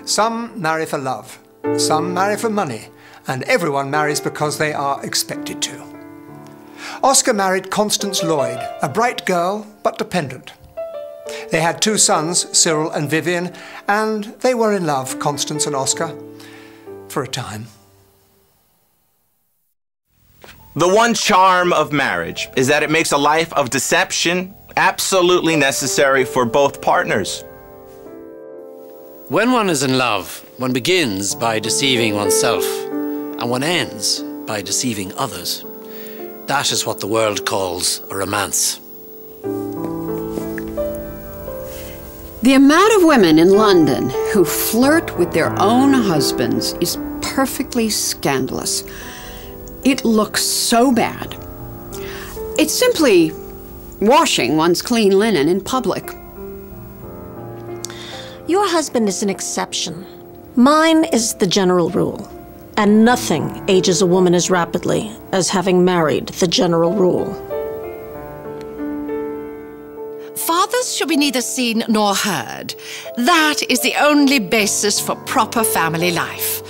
Some marry for love, some marry for money, and everyone marries because they are expected to. Oscar married Constance Lloyd, a bright girl, but dependent. They had 2 sons, Cyril and Vivian, and they were in love, Constance and Oscar, for a time. The one charm of marriage is that it makes a life of deception absolutely necessary for both partners. When one is in love, one begins by deceiving oneself, and one ends by deceiving others. That is what the world calls a romance. The amount of women in London who flirt with their own husbands is perfectly scandalous. It looks so bad. It's simply washing one's clean linen in public. Your husband is an exception. Mine is the general rule. And nothing ages a woman as rapidly as having married the general rule. Fathers should be neither seen nor heard. That is the only basis for proper family life.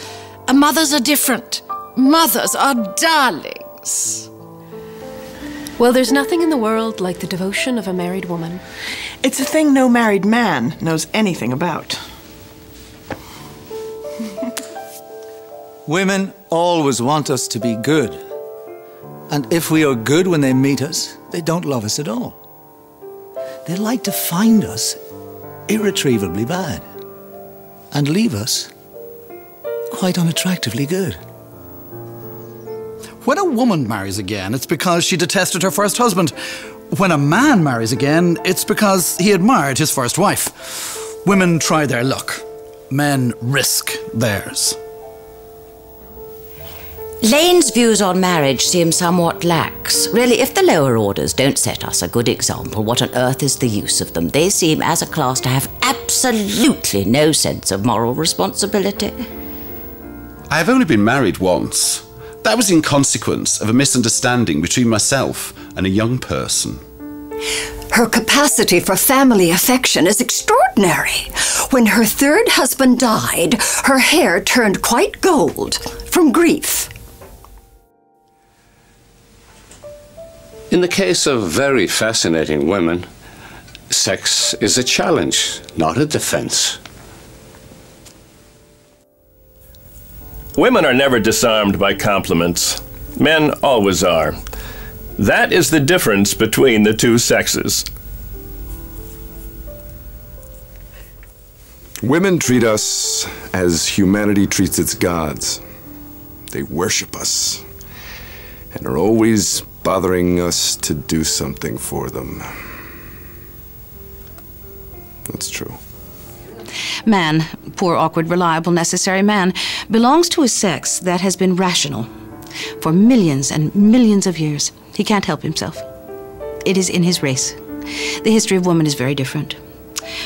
Mothers are different. Mothers are darlings. Well, there's nothing in the world like the devotion of a married woman. It's a thing no married man knows anything about. Women always want us to be good. And if we are good when they meet us, they don't love us at all. They like to find us irretrievably bad and leave us quite unattractively good. When a woman marries again, it's because she detested her first husband. When a man marries again, it's because he admired his first wife. Women try their luck. Men risk theirs. Lane's views on marriage seem somewhat lax. Really, if the lower orders don't set us a good example, what on earth is the use of them? They seem, as a class, to have absolutely no sense of moral responsibility. I have only been married once. That was in consequence of a misunderstanding between myself and a young person. Her capacity for family affection is extraordinary. When her 3rd husband died, her hair turned quite gold from grief. In the case of very fascinating women, sex is a challenge, not a defense. Women are never disarmed by compliments. Men always are. That is the difference between the 2 sexes. Women treat us as humanity treats its gods. They worship us and are always bothering us to do something for them. That's true. Man, poor, awkward, reliable, necessary man, belongs to a sex that has been rational for millions and millions of years. He can't help himself. It is in his race. The history of woman is very different.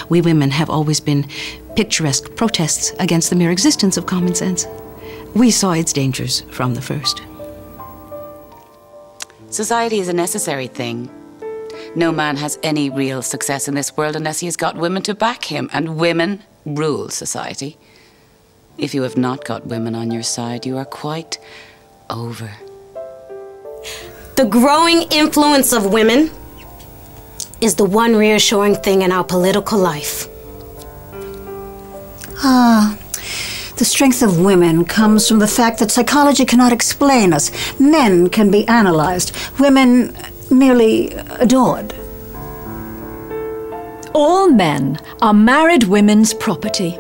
We women have always been picturesque protests against the mere existence of common sense. We saw its dangers from the first. Society is a necessary thing. No man has any real success in this world unless he has got women to back him, and women rule society. If you have not got women on your side, you are quite over. The growing influence of women is the one reassuring thing in our political life. The strength of women comes from the fact that psychology cannot explain us. Men can be analyzed. Women merely adored. All men are married women's property.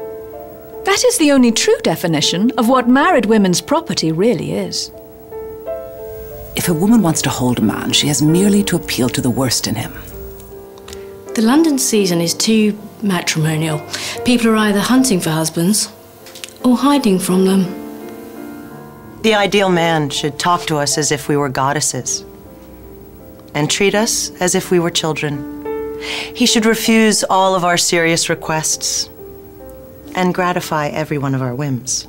That is the only true definition of what married women's property really is. If a woman wants to hold a man, she has merely to appeal to the worst in him. The London season is too matrimonial. People are either hunting for husbands or hiding from them. The ideal man should talk to us as if we were goddesses and treat us as if we were children. He should refuse all of our serious requests and gratify every one of our whims.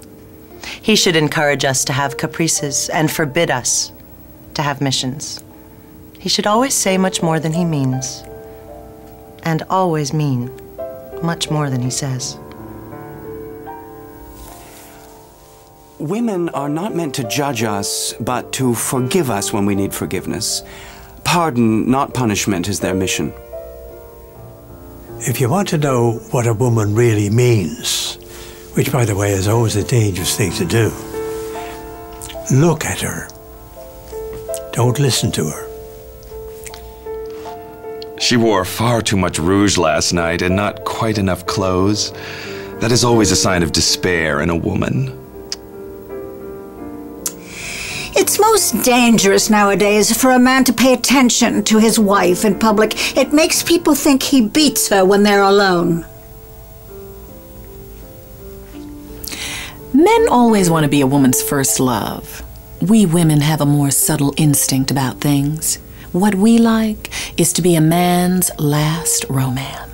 He should encourage us to have caprices and forbid us to have missions. He should always say much more than he means, and always mean much more than he says. Women are not meant to judge us, but to forgive us when we need forgiveness. Pardon, not punishment, is their mission. If you want to know what a woman really means, which, by the way, is always a dangerous thing to do, look at her. Don't listen to her. She wore far too much rouge last night and not quite enough clothes. That is always a sign of despair in a woman. It's most dangerous nowadays for a man to pay attention to his wife in public. It makes people think he beats her when they're alone. Men always want to be a woman's first love. We women have a more subtle instinct about things. What we like is to be a man's last romance.